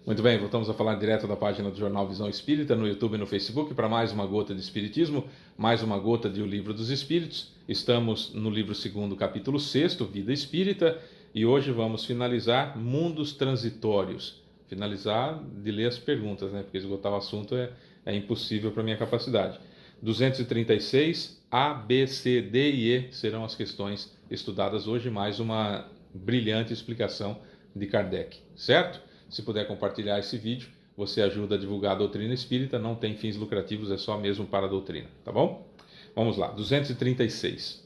Muito bem, voltamos a falar direto da página do Jornal Visão Espírita, no YouTube e no Facebook, para mais uma gota de Espiritismo, mais uma gota de O Livro dos Espíritos. Estamos no livro 2º, capítulo 6º, Vida Espírita, e hoje vamos finalizar Mundos Transitórios. Finalizar de ler as perguntas, né? Porque esgotar o assunto é impossível para a minha capacidade. 236, A, B, C, D e E serão as questões estudadas hoje, mais uma brilhante explicação de Kardec, certo? Se puder compartilhar esse vídeo, você ajuda a divulgar a doutrina espírita, não tem fins lucrativos, é só mesmo para a doutrina, tá bom? Vamos lá, 236.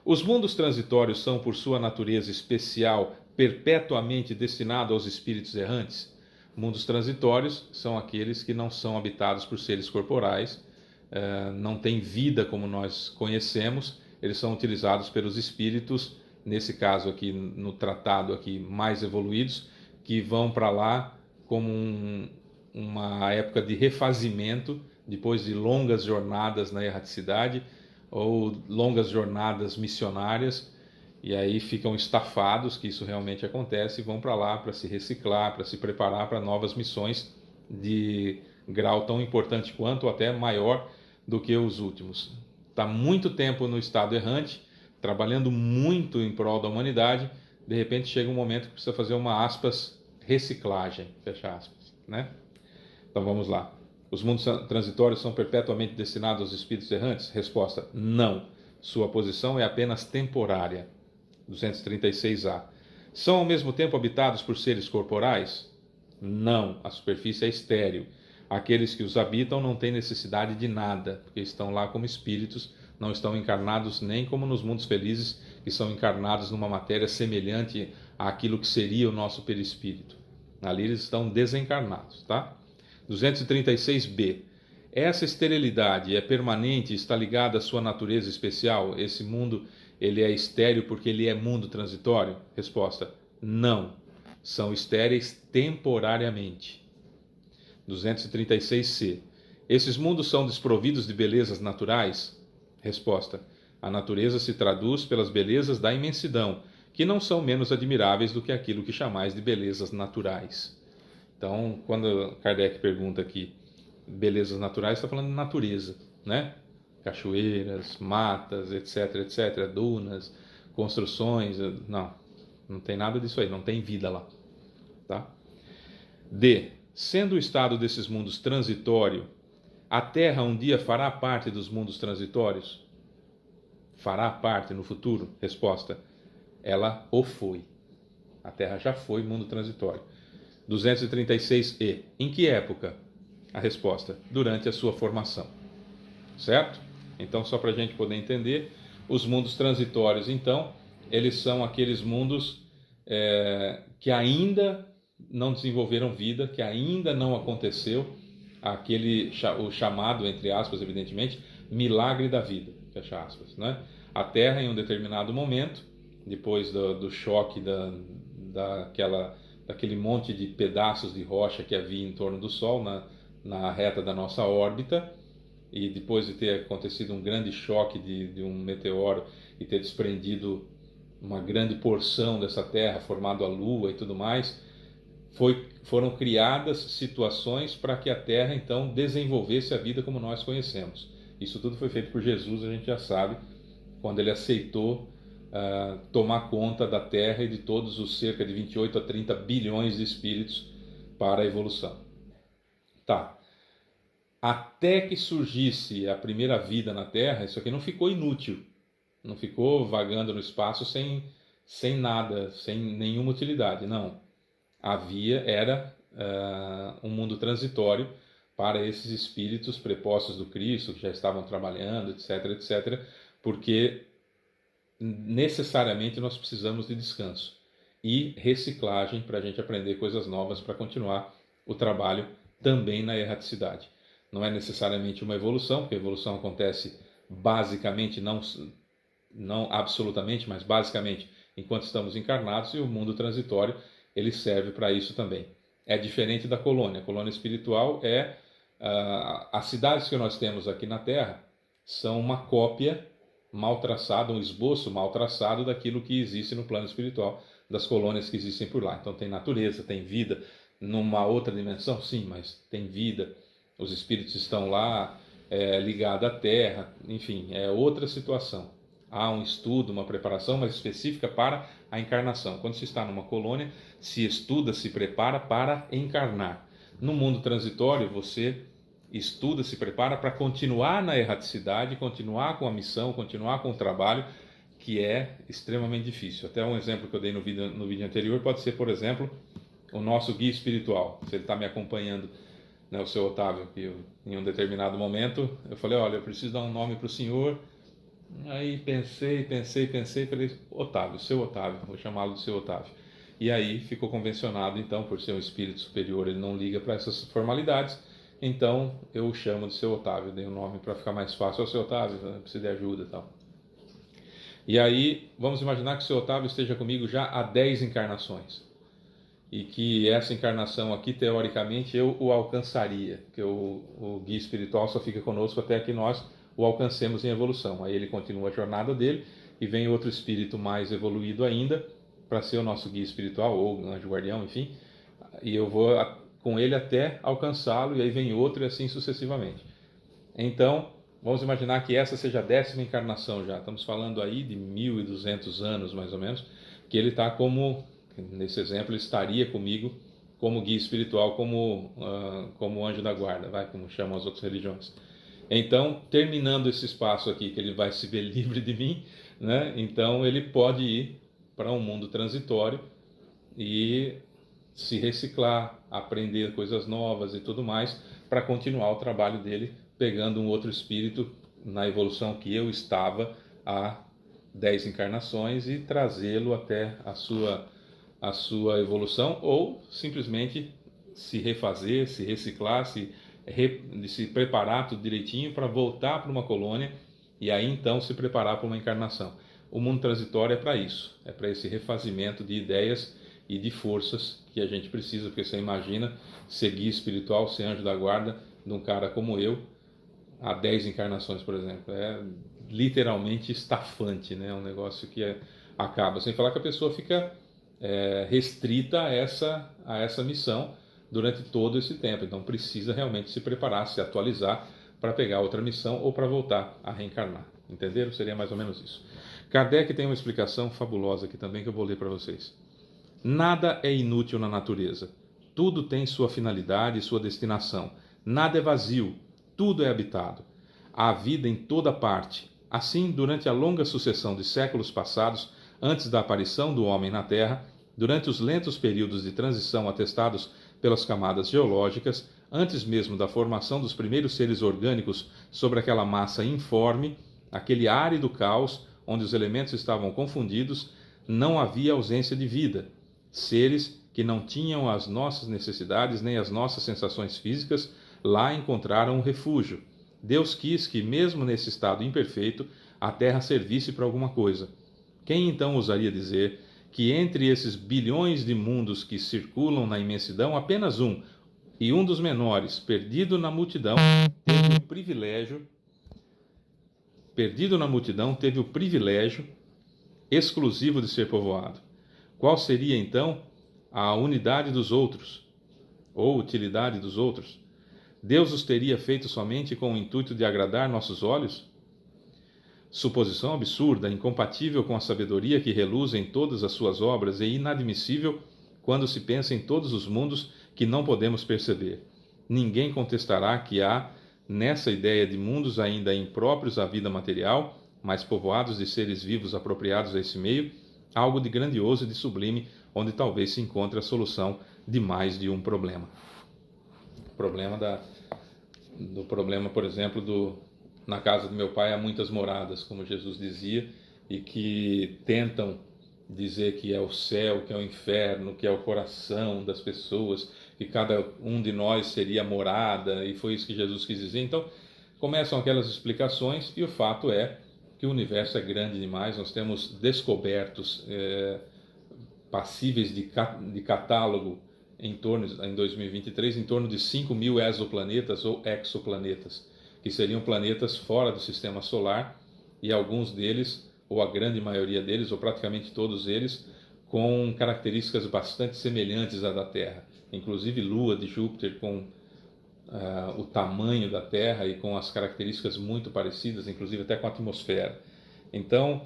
Os mundos transitórios são, por sua natureza especial, perpetuamente destinados aos espíritos errantes? Mundos transitórios são aqueles que não são habitados por seres corporais, não têm vida como nós conhecemos, eles são utilizados pelos espíritos, nesse caso aqui, no tratado aqui, mais evoluídos, que vão para lá como uma época de refazimento, depois de longas jornadas na erraticidade ou longas jornadas missionárias, e aí ficam estafados, que isso realmente acontece, e vão para lá para se reciclar, para se preparar para novas missões de grau tão importante quanto, ou até maior do que os últimos. Está muito tempo no estado errante, trabalhando muito em prol da humanidade, de repente chega um momento que precisa fazer uma, aspas, reciclagem, fecha aspas, né? Então vamos lá. Os mundos transitórios são perpetuamente destinados aos espíritos errantes? Resposta: não. Sua posição é apenas temporária. 236A. São ao mesmo tempo habitados por seres corporais? Não. A superfície é estéril. Aqueles que os habitam não têm necessidade de nada, porque estão lá como espíritos, não estão encarnados nem como nos mundos felizes, que são encarnados numa matéria semelhante àquilo que seria o nosso perispírito. Ali eles estão desencarnados, tá? 236b. Essa esterilidade é permanente e está ligada à sua natureza especial? Esse mundo, ele é estéril porque ele é mundo transitório? Resposta: não. São estéreis temporariamente. 236c. Esses mundos são desprovidos de belezas naturais? Resposta: a natureza se traduz pelas belezas da imensidão, que não são menos admiráveis do que aquilo que chamais de belezas naturais. Então, quando Kardec pergunta aqui belezas naturais, está falando de natureza, né? Cachoeiras, matas, etc, etc, dunas, construções, não tem nada disso aí, não tem vida lá, tá? D. Sendo o estado desses mundos transitório, a Terra um dia fará parte dos mundos transitórios? Fará parte no futuro? Resposta: ela o foi. A Terra já foi mundo transitório. 236e. Em que época? A resposta: durante a sua formação. Certo? Então, só para a gente poder entender, os mundos transitórios, então, eles são aqueles mundos que ainda não desenvolveram vida, que ainda não aconteceu o chamado, entre aspas, evidentemente, milagre da vida, fecha aspas, né? A Terra, em um determinado momento, depois do choque daquele monte de pedaços de rocha que havia em torno do Sol, na reta da nossa órbita, e depois de ter acontecido um grande choque de um meteoro e ter desprendido uma grande porção dessa Terra, formado a Lua e tudo mais, foram criadas situações para que a Terra então desenvolvesse a vida como nós conhecemos. Isso tudo foi feito por Jesus, a gente já sabe, quando ele aceitou tomar conta da Terra e de todos os cerca de 28 a 30 bilhões de espíritos para a evolução. Tá. Até que surgisse a primeira vida na Terra, isso aqui não ficou inútil, não ficou vagando no espaço sem nada, sem nenhuma utilidade, não. Era um mundo transitório para esses espíritos prepostos do Cristo, que já estavam trabalhando, etc, etc, porque necessariamente nós precisamos de descanso e reciclagem para a gente aprender coisas novas para continuar o trabalho também na erraticidade. Não é necessariamente uma evolução, porque a evolução acontece basicamente, não absolutamente, mas basicamente enquanto estamos encarnados, e o mundo transitório ele serve para isso também. É diferente da colônia. A colônia espiritual as cidades que nós temos aqui na Terra são uma cópia mal traçada, um esboço mal traçado daquilo que existe no plano espiritual, das colônias que existem por lá. Então tem natureza, tem vida, numa outra dimensão? Sim, mas tem vida, os espíritos estão lá, ligados à Terra, enfim, é outra situação. Há um estudo, uma preparação mais específica para a encarnação. Quando se está numa colônia, se estuda, se prepara para encarnar. No mundo transitório, você estuda, se prepara para continuar na erraticidade, continuar com a missão, continuar com o trabalho, que é extremamente difícil. Até um exemplo que eu dei no vídeo anterior pode ser, por exemplo, o nosso guia espiritual. Se ele está me acompanhando, né, o seu Otávio, que em um determinado momento eu falei, olha, eu preciso dar um nome para o senhor. Aí pensei, falei, Otávio, seu Otávio, vou chamá-lo de seu Otávio. E aí ficou convencionado, então, por ser um espírito superior, ele não liga para essas formalidades, então eu o chamo de seu Otávio, dei um nome para ficar mais fácil, seu Otávio, eu preciso de ajuda e tal. E aí, vamos imaginar que o seu Otávio esteja comigo já há 10 encarnações. E que essa encarnação aqui, teoricamente, eu o alcançaria, que o guia espiritual só fica conosco até que nós o alcancemos em evolução. Aí ele continua a jornada dele e vem outro espírito mais evoluído ainda para ser o nosso guia espiritual ou anjo guardião, enfim. E eu vou com ele até alcançá-lo e aí vem outro e assim sucessivamente. Então, vamos imaginar que essa seja a 10ª encarnação já. Estamos falando aí de 1.200 anos mais ou menos, que ele está como, nesse exemplo, ele estaria comigo como guia espiritual, como anjo da guarda, como chamam as outras religiões. Então, terminando esse espaço aqui, que ele vai se ver livre de mim, né? Então ele pode ir para um mundo transitório e se reciclar, aprender coisas novas e tudo mais, para continuar o trabalho dele, pegando um outro espírito na evolução que eu estava há 10 encarnações e trazê-lo até a sua evolução, ou simplesmente se refazer, se reciclar, de se preparar tudo direitinho para voltar para uma colônia e aí então se preparar para uma encarnação. O mundo transitório é para isso, é para esse refazimento de ideias e de forças que a gente precisa, porque você imagina ser guia espiritual, ser anjo da guarda de um cara como eu, há 10 encarnações, por exemplo. É literalmente estafante, né? É um negócio que acaba, sem falar que a pessoa fica restrita a essa missão durante todo esse tempo. Então precisa realmente se preparar, se atualizar para pegar outra missão ou para voltar a reencarnar. Entenderam? Seria mais ou menos isso. Kardec tem uma explicação fabulosa aqui também que eu vou ler para vocês. Nada é inútil na natureza. Tudo tem sua finalidade e sua destinação. Nada é vazio. Tudo é habitado. Há vida em toda parte. Assim, durante a longa sucessão de séculos passados, antes da aparição do homem na Terra, durante os lentos períodos de transição atestados pelas camadas geológicas, antes mesmo da formação dos primeiros seres orgânicos sobre aquela massa informe, aquele árido caos onde os elementos estavam confundidos, não havia ausência de vida. Seres que não tinham as nossas necessidades nem as nossas sensações físicas lá encontraram um refúgio. Deus quis que, mesmo nesse estado imperfeito, a Terra servisse para alguma coisa. Quem então ousaria dizer que entre esses bilhões de mundos que circulam na imensidão, apenas um, e um dos menores, perdido na multidão, teve o privilégio exclusivo de ser povoado? Qual seria então a unidade dos outros, ou utilidade dos outros? Deus os teria feito somente com o intuito de agradar nossos olhos? Suposição absurda, incompatível com a sabedoria que reluz em todas as suas obras e inadmissível quando se pensa em todos os mundos que não podemos perceber. Ninguém contestará que há, nessa ideia de mundos ainda impróprios à vida material, mas povoados de seres vivos apropriados a esse meio, algo de grandioso e de sublime, onde talvez se encontre a solução de mais de um problema. Do problema, por exemplo, na casa do meu pai há muitas moradas, como Jesus dizia, e que tentam dizer que é o céu, que é o inferno, que é o coração das pessoas, que cada um de nós seria morada, e foi isso que Jesus quis dizer. Então, começam aquelas explicações, e o fato é que o universo é grande demais. Nós temos descobertos passíveis de catálogo em 2023, em torno de 5.000 exoplanetas ou exoplanetas, que seriam planetas fora do sistema solar, e alguns deles, ou a grande maioria deles, ou praticamente todos eles, com características bastante semelhantes à da Terra. inclusive Lua de Júpiter com o tamanho da Terra e com as características muito parecidas, inclusive até com a atmosfera. Então,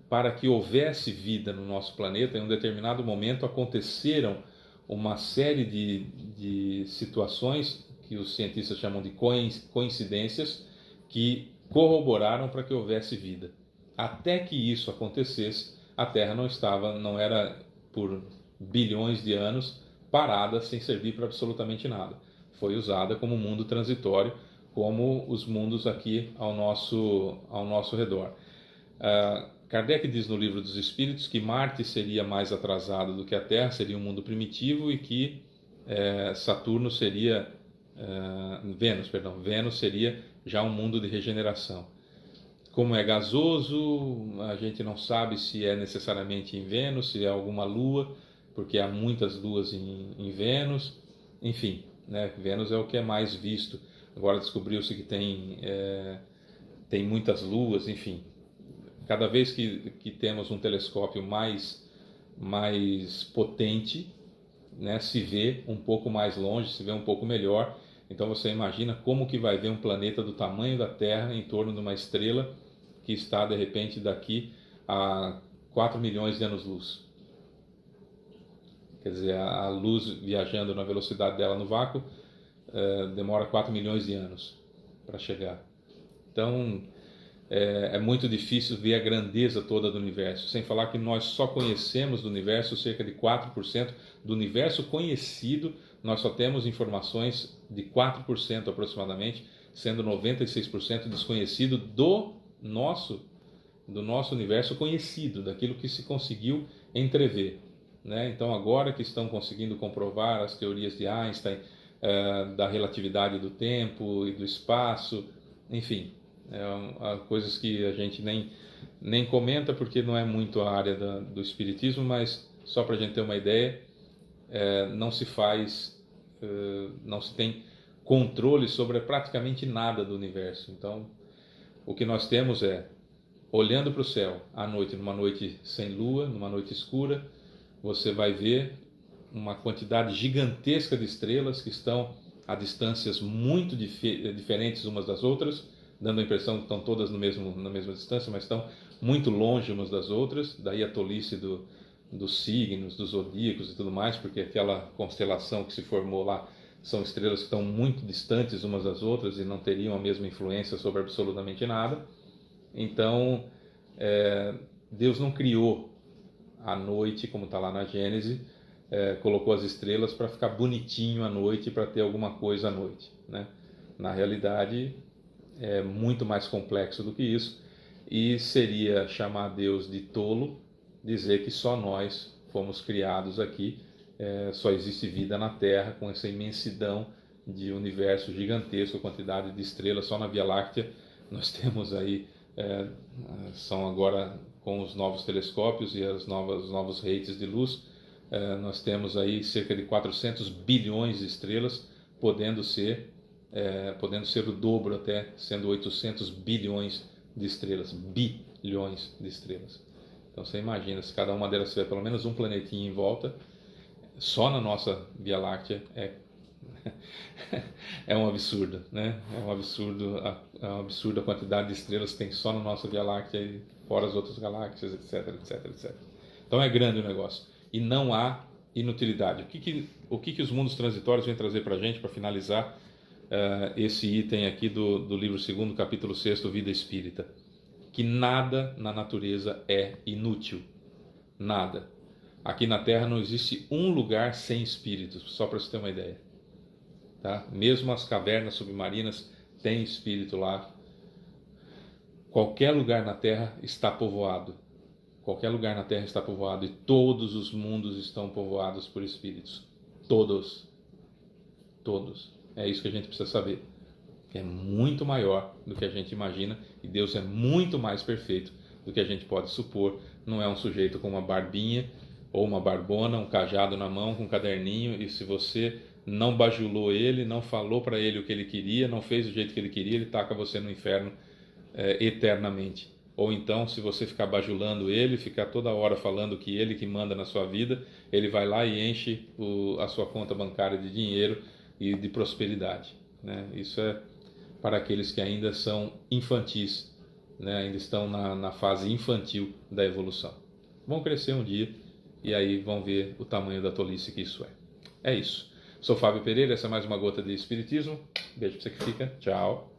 para que houvesse vida no nosso planeta, em um determinado momento aconteceram uma série de situações que os cientistas chamam de coincidências, que corroboraram para que houvesse vida. Até que isso acontecesse, a Terra não era por bilhões de anos parada sem servir para absolutamente nada. Foi usada como mundo transitório, como os mundos aqui ao nosso redor. Kardec diz no Livro dos Espíritos que Marte seria mais atrasado do que a Terra, seria um mundo primitivo, e que Vênus seria já um mundo de regeneração. Como é gasoso, a gente não sabe se é necessariamente em Vênus, se é alguma lua, porque há muitas luas em Vênus, enfim, né? Vênus é o que é mais visto. Agora descobriu-se que tem muitas luas, enfim. Cada vez que temos um telescópio mais potente, né, se vê um pouco mais longe, se vê um pouco melhor. Então você imagina como que vai ver um planeta do tamanho da Terra em torno de uma estrela que está de repente daqui a 4 milhões de anos-luz. Quer dizer, a luz viajando na velocidade dela no vácuo demora 4 milhões de anos para chegar. Então é muito difícil ver a grandeza toda do universo, sem falar que nós só conhecemos do universo cerca de 4%. Do universo conhecido, nós só temos informações de 4% aproximadamente, sendo 96% desconhecido do nosso universo conhecido, daquilo que se conseguiu entrever, né? Então agora que estão conseguindo comprovar as teorias de Einstein, da relatividade do tempo e do espaço, enfim, coisas que a gente nem comenta porque não é muito a área do espiritismo, mas só para a gente ter uma ideia, não se tem controle sobre praticamente nada do universo. Então o que nós temos olhando para o céu à noite, numa noite sem lua, numa noite escura, você vai ver uma quantidade gigantesca de estrelas que estão a distâncias muito diferentes umas das outras, dando a impressão que estão todas na mesma distância, mas estão muito longe umas das outras. Daí a tolice dos signos, dos zodíacos e tudo mais, porque aquela constelação que se formou lá são estrelas que estão muito distantes umas das outras e não teriam a mesma influência sobre absolutamente nada. Então, Deus não criou a noite, como está lá na Gênesis, colocou as estrelas para ficar bonitinho à noite, para ter alguma coisa à noite, né? Na realidade, é muito mais complexo do que isso, e seria chamar Deus de tolo dizer que só nós fomos criados aqui, só existe vida na Terra, com essa imensidão de universo gigantesco, quantidade de estrelas. Só na Via Láctea nós temos aí, são agora com os novos telescópios e os novos rates de luz, nós temos aí cerca de 400 bilhões de estrelas, podendo ser o dobro até, sendo 800 bilhões de estrelas, bilhões de estrelas. Então você imagina, se cada uma delas tiver pelo menos um planetinha em volta, só na nossa Via Láctea é um absurdo, né? É um absurdo a quantidade de estrelas que tem só na nossa Via Láctea e fora as outras galáxias, etc, etc, etc. Então é grande o negócio e não há inutilidade. O que os mundos transitórios vêm trazer para a gente, para finalizar esse item aqui do livro 2º, capítulo 6, Vida Espírita? Que nada na natureza é inútil. Nada. Aqui na Terra não existe um lugar sem espíritos, só para você ter uma ideia. Tá? Mesmo as cavernas submarinas têm espírito lá. Qualquer lugar na Terra está povoado. Qualquer lugar na Terra está povoado, e todos os mundos estão povoados por espíritos. Todos. Todos. É isso que a gente precisa saber. É muito maior do que a gente imagina, e Deus é muito mais perfeito do que a gente pode supor. Não é um sujeito com uma barbinha ou uma barbona, um cajado na mão, com um caderninho, e se você não bajulou ele, não falou para ele o que ele queria, não fez do jeito que ele queria, ele taca você no inferno eternamente. ou então se você ficar bajulando ele, ficar toda hora falando que ele que manda na sua vida, ele vai lá e enche a sua conta bancária de dinheiro e de prosperidade, né? Isso é para aqueles que ainda são infantis, né? Ainda estão na fase infantil da evolução. Vão crescer um dia e aí vão ver o tamanho da tolice que isso é. É isso. Sou Fábio Pereira, essa é mais uma gota de Espiritismo. Beijo pra você que fica. Tchau.